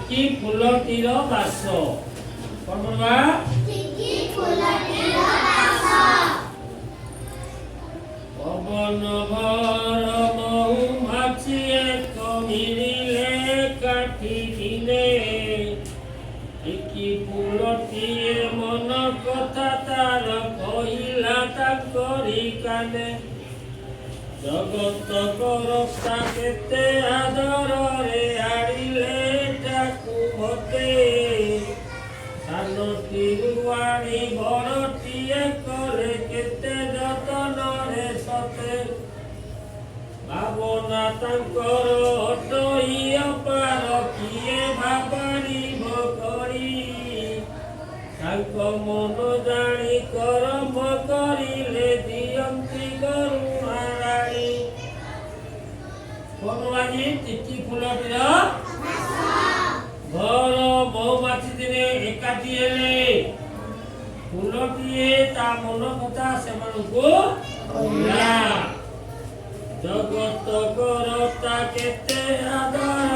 ଟିକି ଫୁଲଟିର ବାସ। କଣ ପଢିବା? ଟିକି ଫୁଲଟିର ବାସ। ପବନ ଭର ମହୁମାଛି ଏକ ମିଳିଲେ କାଠି ଦିନେ। ଟିକି ଫୁଲଟିଏ ମନ କଥା ତାର କହିଲା ତାଙ୍କରି କାନେ। ଜଗତ କରତା କେତେ ଆଦରରେ ଆଣିଲେ ତାକୁ ମତେ। ସାନଟିରୁ ଆଣି ବଡ଼ଟିଏ କଲେ କେତେ ଯତନରେ ସତେ। ଭାବନା ତାଙ୍କର ଅଟଇ ଅପାର କିଏ ଭାବାଣିବ କରି। ତାଙ୍କ ମନ ଜାଣି କରମ କରିଲେ ଦିଅନ୍ତି କରୁଣା ରାଣୀ। କଣ ଆଜି ଟିକି ଫୁଲଟିର ଘର ମହୁମାଛି ଦିନେ ଏକାଠି ହେଲେ। ଫୁଲଟିଏ ତା ମନ କଥା ସେମାନଙ୍କୁ କହିଲା। ଜଗତ କରତା କେତେ ଆଦର